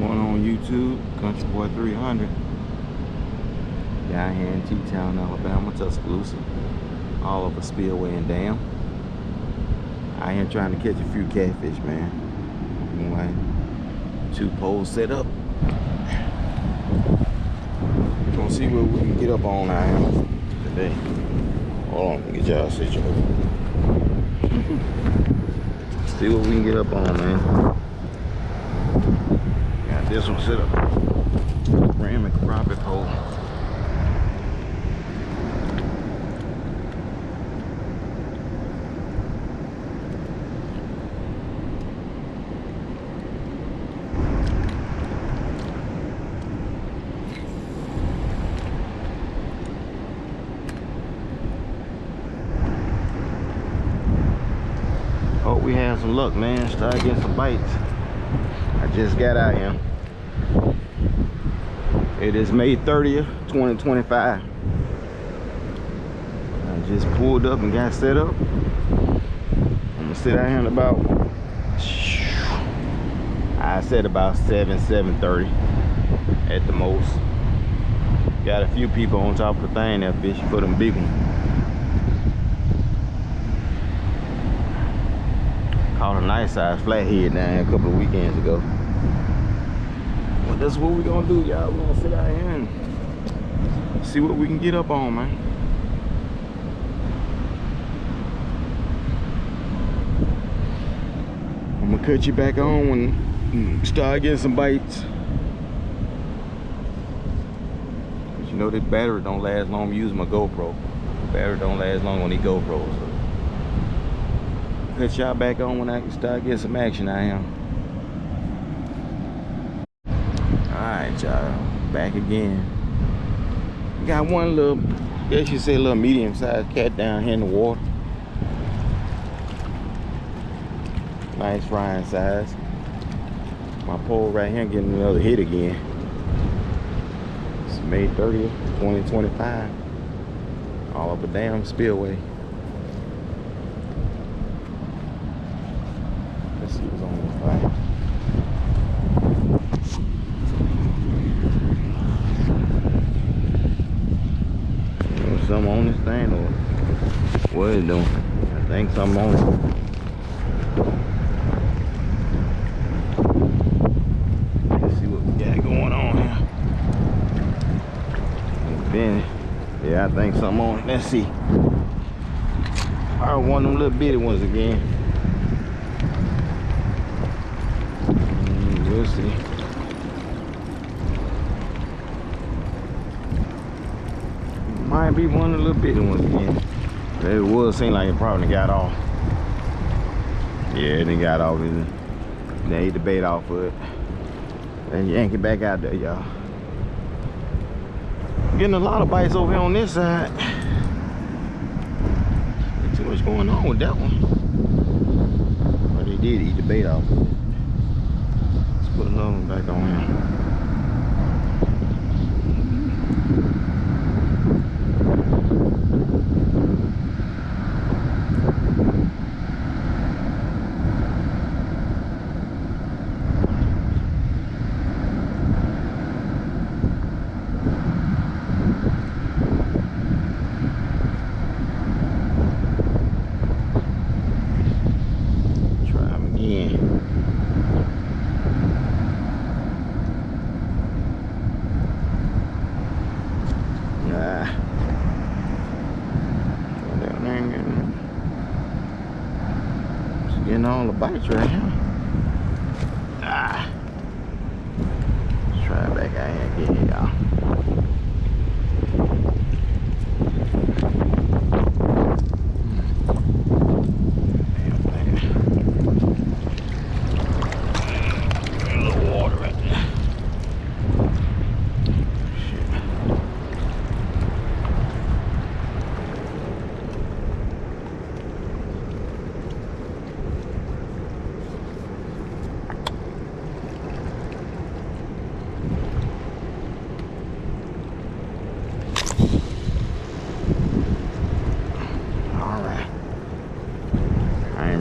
going on YouTube? Country Boy 300. Down here in T-Town, Alabama, Tuscaloosa. All over Spillway and Dam. I am trying to catch a few catfish, man. Anyway, 2 poles set up. We're gonna see what we can get up on out here today. Hold on, let me get y'all situated. See what we can get up on, man. Got this one set up. Ceramic crappie pole. Hope we have some luck, man. Start getting some bites. I just got out here. It is May 30th, 2025. I just pulled up and got set up. I'm gonna sit out here in about, I said about 7:30 at the most. Got a few people on top of the thing that fishing for them big ones. Caught a nice size flathead down here a couple of weekends ago. Well, that's what we're gonna do, y'all. We're gonna sit out here and see what we can get up on, man. I'm gonna cut you back on when start getting some bites. But you know that battery don't last long. I'm using my GoPro. The battery don't last long on these GoPros. So cut y'all back on when I can start getting some action out here. Alright, y'all, back again. We got one little, I guess you say a little medium-sized cat down here in the water. Nice frying size. My pole right here getting another hit again. It's May 30th, 2025. All up a damn spillway. Let's see what's on this thing. Something on this thing, or what is it doing? I think something on it. Let's see what we got going on here. Yeah, I think something on it. Let's see. One of them little bitty ones again. We'll see. Might be one of the little bitty ones again. It would seem like it probably got off. Yeah, it got off. They ate the bait off of it. And yank it back out there, y'all. Getting a lot of bites over here on this side. Ain't too much going on with that one. But they did eat the bait off of it. Let's put another one back on here. Getting all the bites right here. Let's try it back out here again, y'all. A little water right there.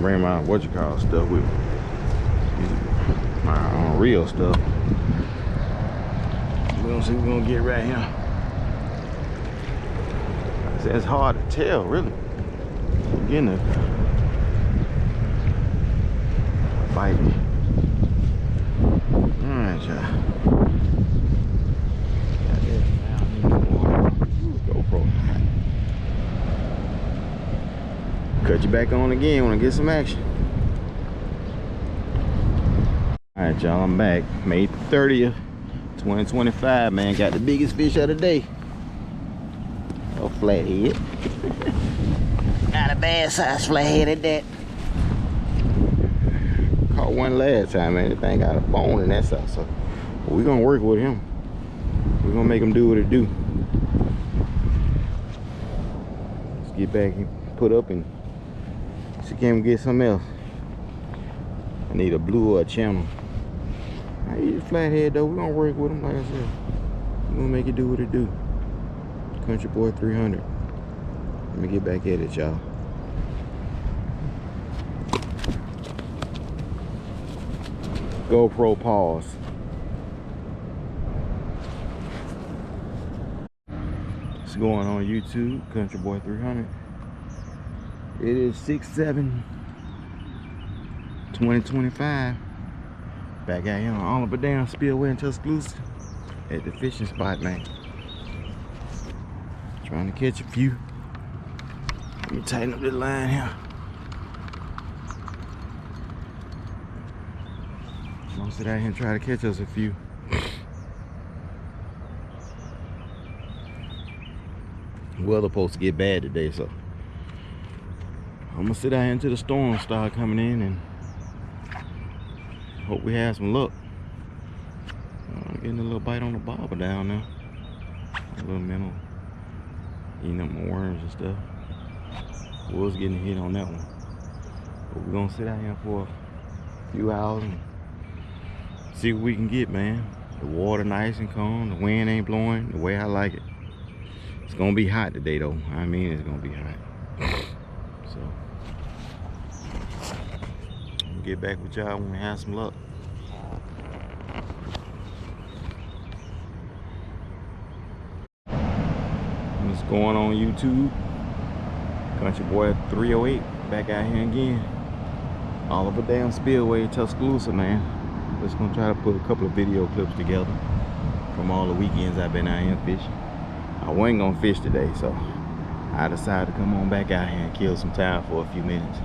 Bring my stuff with me. My some real stuff. We're gonna see what we're gonna get right here. It's hard to tell, really. I'm getting a bite. Alright, y'all. GoPro. Cut you back on again when I get some action. Alright, y'all, I'm back. May 30th, 2025, man. Got the biggest fish of the day. A flathead. Not a bad size flathead at that. Caught one last time, man. The thing got a bone in that side, so we're gonna work with him. We're gonna make him do what it do. Let's get back and put up and see can we get something else. I need a blue or a channel. I eat a flathead though. We're gonna work with him, like I said. We're gonna make it do what it do. Country Boy 300. Let me get back at it, y'all. GoPro pause. It's going on YouTube, Country Boy 300. It is 6/7/2025. Back out here on Oliver Dam Spillway in Tuscaloosa at the fishing spot, man. Trying to catch a few. Let me tighten up this line here. I'm gonna sit out here and try to catch us a few. Weather supposed to get bad today, so I'm gonna sit out here until the storm start coming in and hope we have some luck. Getting a little bite on the bobber down there. A little minnow. Eating up my worms and stuff. Was getting a hit on that one. But we're gonna sit out here for a few hours and see what we can get, man. The water nice and calm. The wind ain't blowing the way I like it. It's gonna be hot today though. I mean, it's gonna be hot. So we'll get back with y'all when we have some luck. What's going on YouTube? Country Boy 308 back out here again. Oliver Dam Spillway, Tuscaloosa, man. Just gonna try to put a couple of video clips together from all the weekends I've been out here fishing. I wasn't gonna fish today, so I decided to come on back out here and kill some time for a few minutes.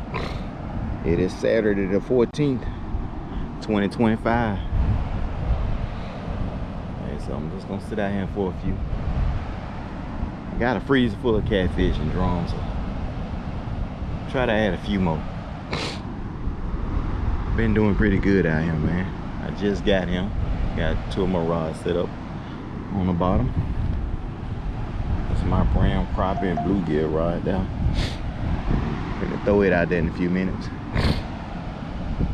It is Saturday the 14th, 2025. Okay, so I'm just gonna sit out here for a few. I got a freezer full of catfish and drums, so try to add a few more. Been doing pretty good out here, man. I just got him. Got two of my rods set up on the bottom. That's my brown crappie and bluegill rod there. Gonna throw it out there in a few minutes.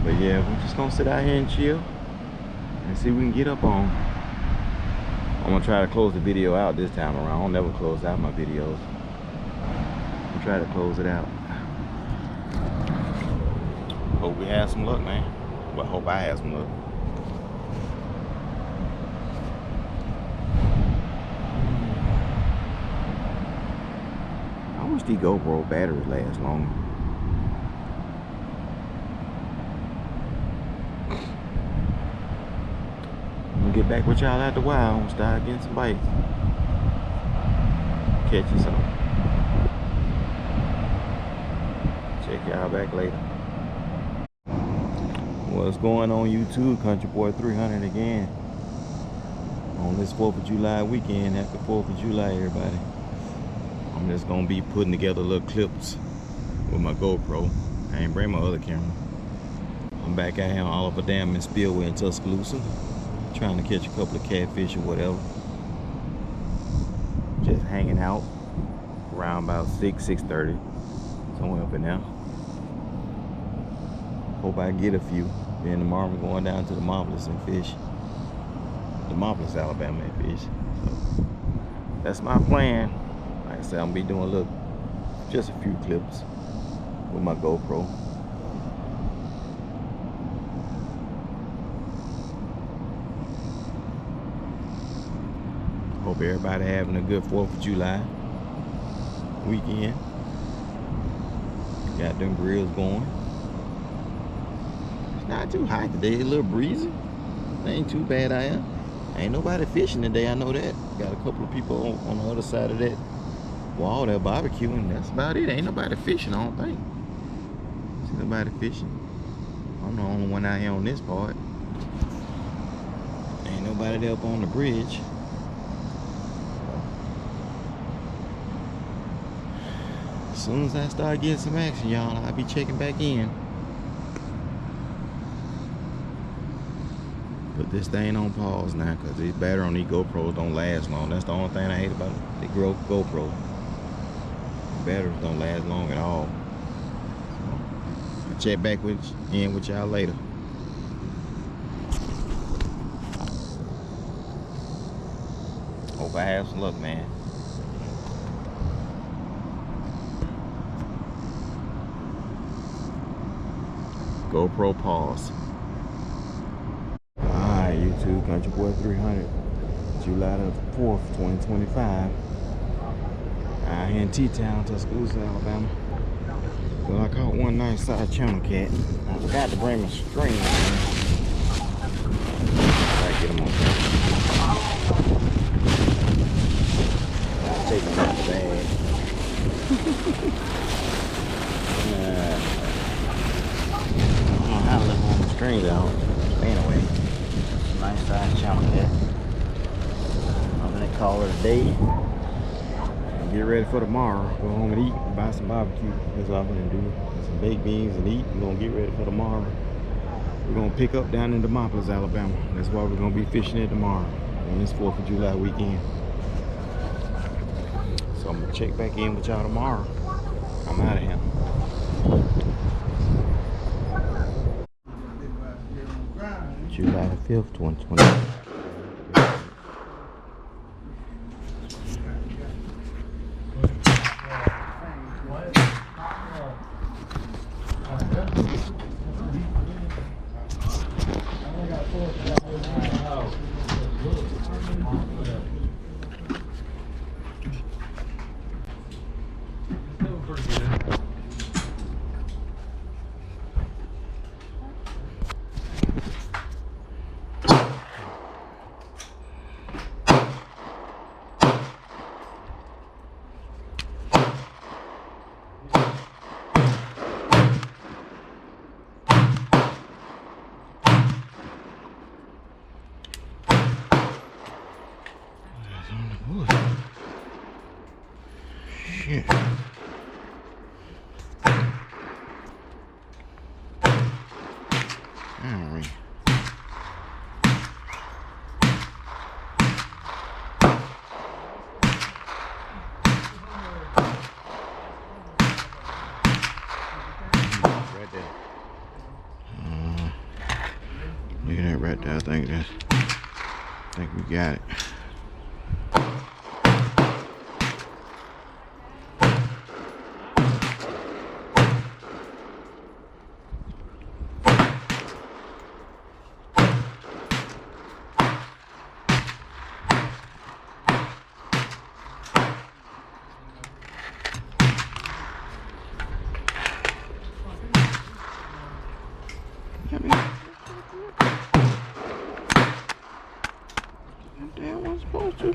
But yeah, we're just gonna sit out here and chill and see what we can get up on. I'm gonna try to close the video out this time around. I don't never close out my videos. I'm try to close it out. Hope we have some luck, man. Well, hope I have some luck. I wish these GoPro batteries last longer. I'm gonna get back with y'all after a while and start getting some bites. Catch you some. Check y'all back later. What's going on YouTube? Country Boy 300 again. On this 4th of July weekend, happy 4th of July, everybody. I'm just gonna be putting together little clips with my GoPro. I ain't bring my other camera. I'm back out here on Oliver Dam and Spillway in Tuscaloosa, trying to catch a couple of catfish or whatever. Just hanging out around about 6:30, somewhere up in there. Hope I get a few. Then tomorrow we're going down to the Marvelous and fish. The Marvelous, Alabama and fish. So that's my plan. Like I said, I'm gonna be doing just a few clips with my GoPro. Hope everybody having a good 4th of July weekend. Got them grills going. It's not too hot today, a little breezy. It ain't too bad out here. Ain't nobody fishing today, I know that. Got a couple of people on the other side of that wall there barbecuing. That's about it. Ain't nobody fishing, I don't think. See nobody fishing. I'm the only one out here on this part. Ain't nobody there up on the bridge. As soon as I start getting some action, y'all, I'll be checking back in. Put this thing on pause now, because these battery on these GoPros don't last long. That's the only thing I hate about the GoPro. The batteries don't last long at all. So, I'll check back in with y'all later. Hope I have some luck, man. GoPro pause. Alright, YouTube, Country Boy 300, July the 4th, 2025. Out here in T-Town, Tuscaloosa, Alabama. Well, I caught one nice sized channel cat. I forgot to bring my string. Gotta get him on there. I'll take him out the bag. I don't know how to let him on the string though. Anyway, nice size channel cat. I'm gonna call it a day. And get ready for tomorrow. Go home and eat and buy some barbecue. That's all I'm gonna do. Get some baked beans and eat. We're gonna get ready for tomorrow. We're gonna pick up down in Demopolis, Alabama. That's why we're gonna be fishing it tomorrow on this 4th of July weekend. So I'm gonna check back in with y'all tomorrow. I'm out of here. July the 5th, 2020. Shit. Alright. Right there. Look at that right there. I think we got it. Damn, I'm supposed to.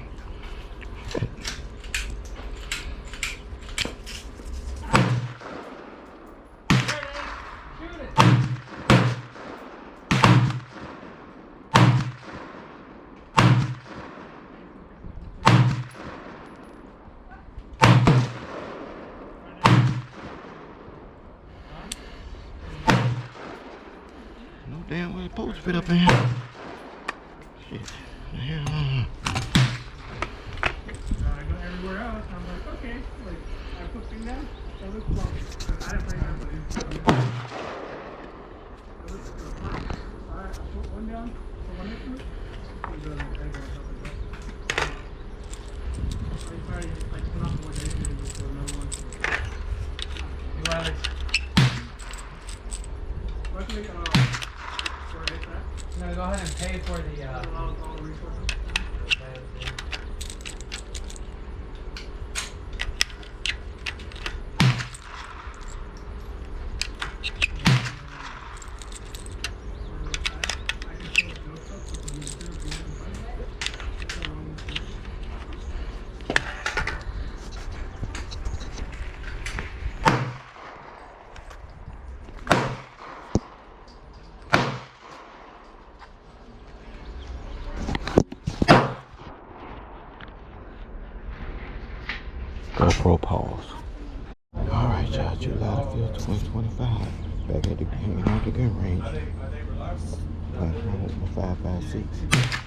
No damn way it's supposed to fit up in here. Shit. Yeah. I go everywhere else, I'm like, okay, like, I put thing down, it looks long. I didn't bring that one in. It looks good. Alright, I put one down, put one next to it, and then I go something else. I try to, like, put off one day and just put another one. You want Alex? Luckily, where it's at. No, go ahead and pay for the, all the resources. GoPro pause. Alright, y'all, July the 5th, 2025. Back at the hanging out the gun range. Playing around with my 5.56.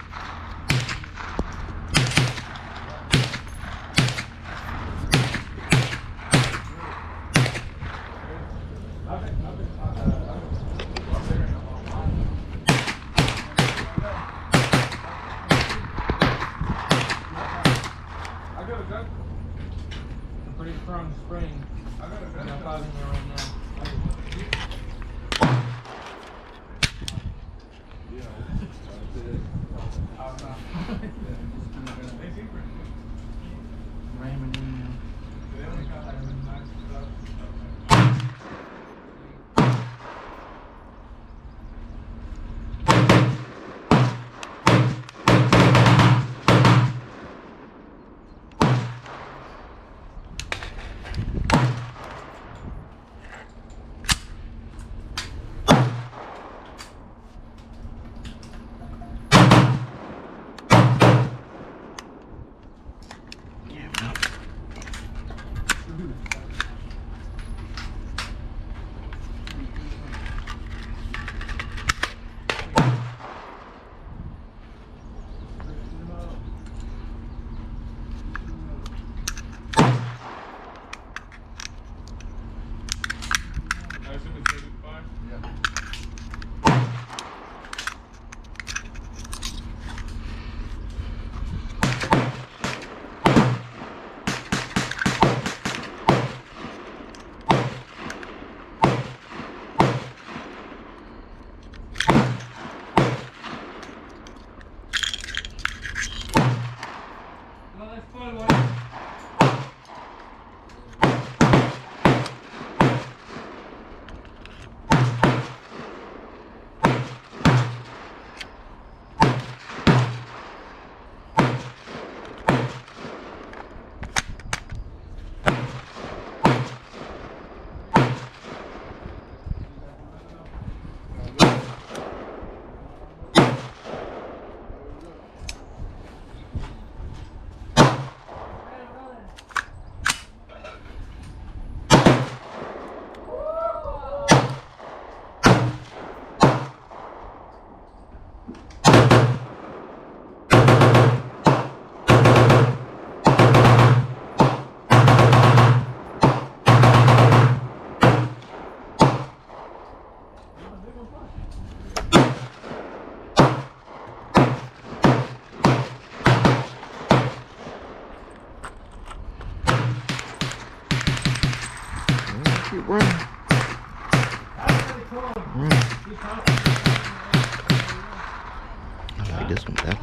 Pretty strong spring. I'm causing it right now. Raymond in there. Keep running. I like this one better.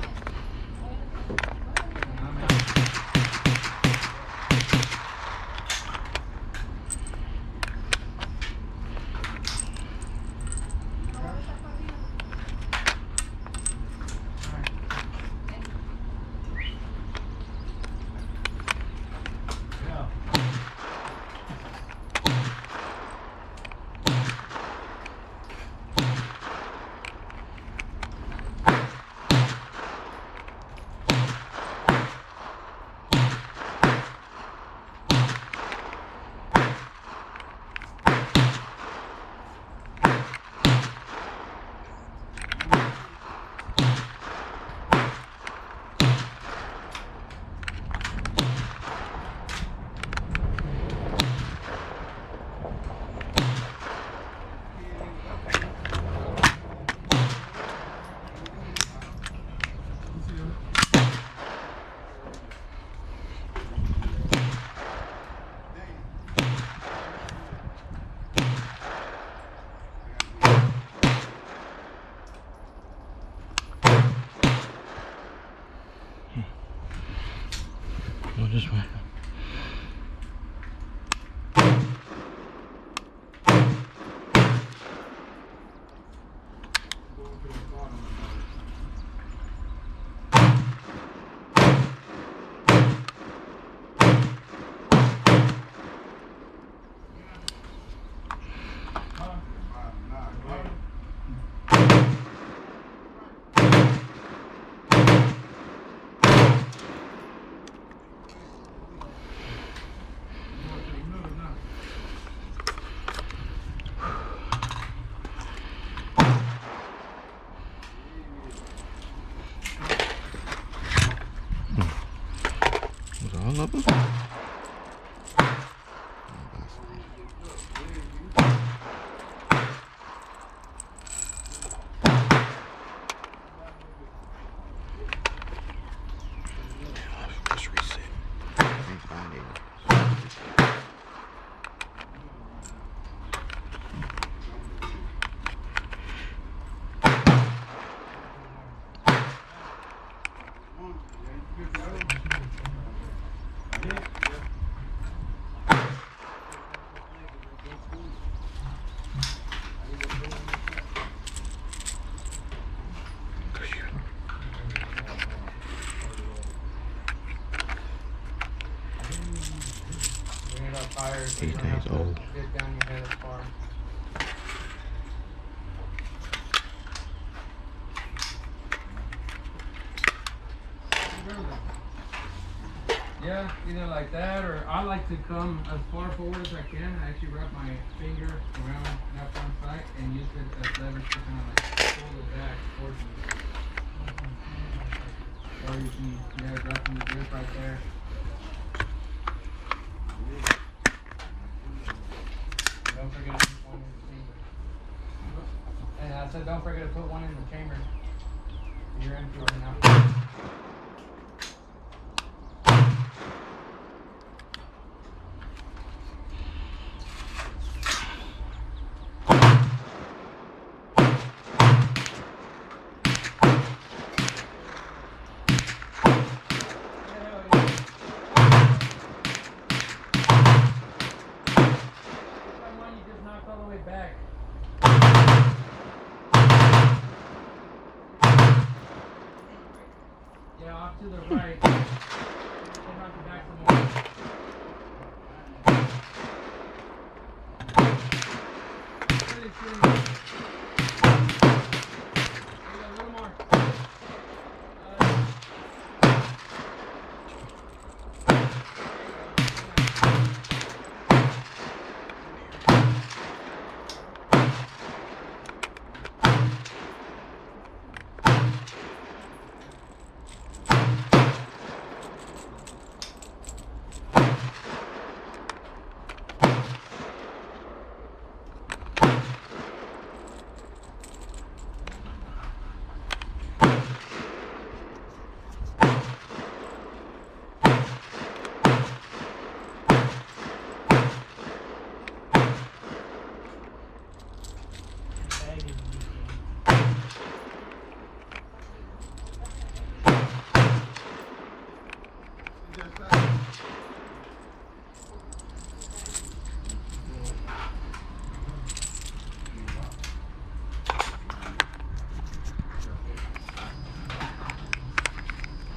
Go this way. All of them? Just reset. These days old. Get down your head as far. Yeah, either like that, or I like to come as far forward as I can and actually wrap my finger around that front side and use it as leverage to kind of like pull it back towards me. Or you can, yeah, grab from the grip right there. Don't forget to put one in the chamber. And I said don't forget to put one in the chamber. You're empty right now. Back. Yeah, off to the right. Then knock it back some more. Really shooting. A little more.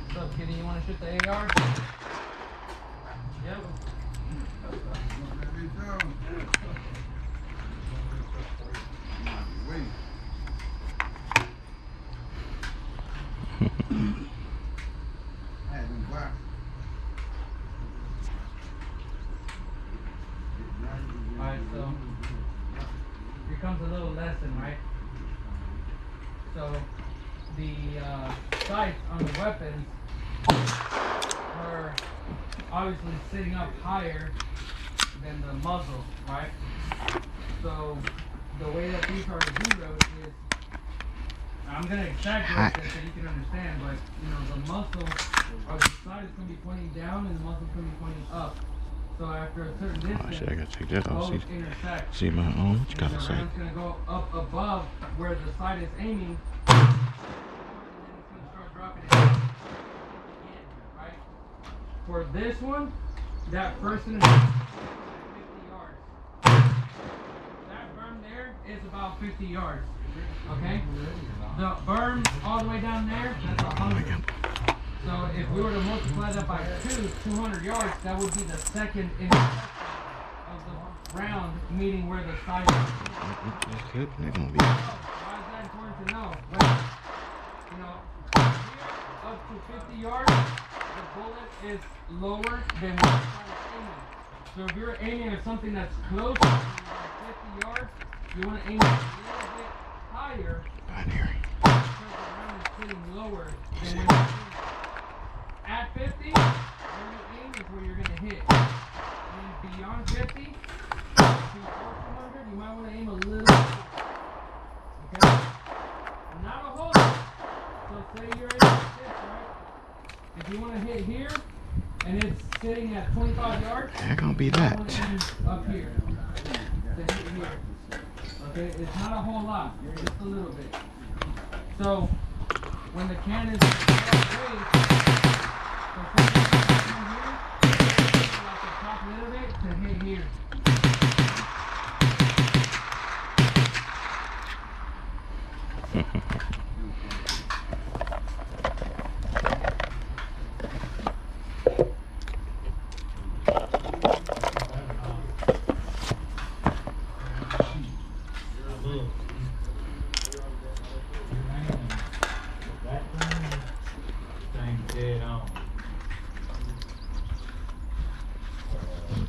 What's up, kitty? You want to shoot the AR? Yep. Alright, so here comes a little lesson, right? So the sights on the weapons are obviously sitting up higher than the muzzle, right? So the way that these are zeroed is, I'm gonna exaggerate this so you can understand, but you know the muzzle or the sight is gonna be pointing down and the muzzle is gonna be pointing up. So after a certain distance, I gotta take that off. both intersect. See my own. What you gotta The say? round's gonna go up above where the sight is aiming, and then it's gonna start dropping it again, right? For this one, that person is 50 yards. That berm there is about 50 yards. Okay? The berm all the way down there, that's 100. So if we were to multiply that by 200 yards, that would be the second intersection of the round, meeting where the sight is. They're gonna be. Why is that important to know? Well, you know, here, up to 50 yards, the bullet is lower than what you're trying to aim at. So if you're aiming at something that's close to 50 yards, you want to aim a little bit higher Binary. because the round is sitting lower than when you're aiming. At 50, when you aim is on 50, to 400, you might want to aim a little bit. Okay? Not a whole lot. So say you're aiming at this, right? If you want to hit here, and it's sitting at 25 yards, They're gonna be you might want that. to aim up here. To hit here. Okay? It's not a whole lot, just a little bit. So when the can is raised, like the top little bit to hit here.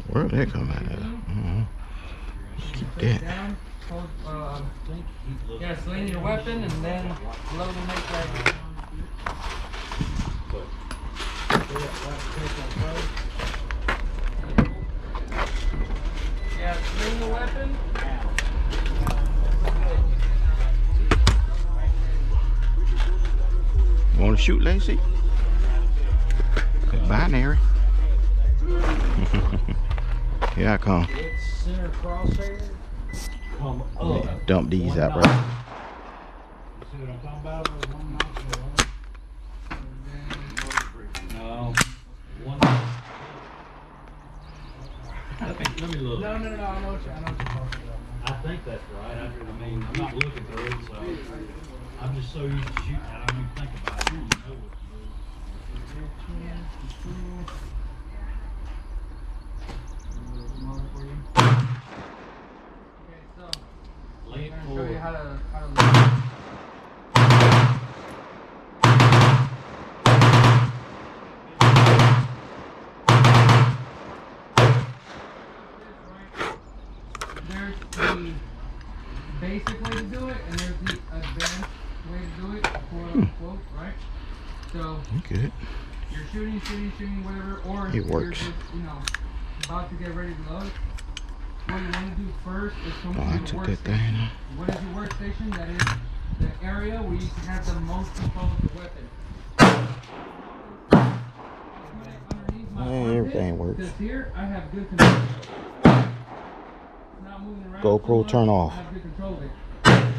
Where they come out of? Keep that. Down, hold, yeah, sling your weapon and then slowly make that. Yeah, sling the weapon. Want to shoot, Lacey? Good binary. Here I come. Center crosshair. Come up. Dump these out, bro. See what I'm talking about? No. One. Let me look. No, I know what you're talking about. I think that's right. I mean, I'm not looking through it, so I'm just so used to shooting. I don't even think about it. You know what to do. Okay, so Lay it I'm gonna show you forward. how to There's the basic way to do it, and there's the advanced way to do it, quote unquote, right? So Good. you're shooting, whatever, or It you're works. just, about to get ready to load. What you want to do first is come Oh, to I your took that workstation. thing off. What is your workstation? That is the area where you can have the most control of the weapon. Underneath my armpit, Everything works. because here I have good control. It's not moving around so GoPro much, turn off. I have good control of it.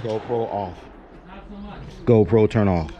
GoPro off. Not so much. GoPro turn off.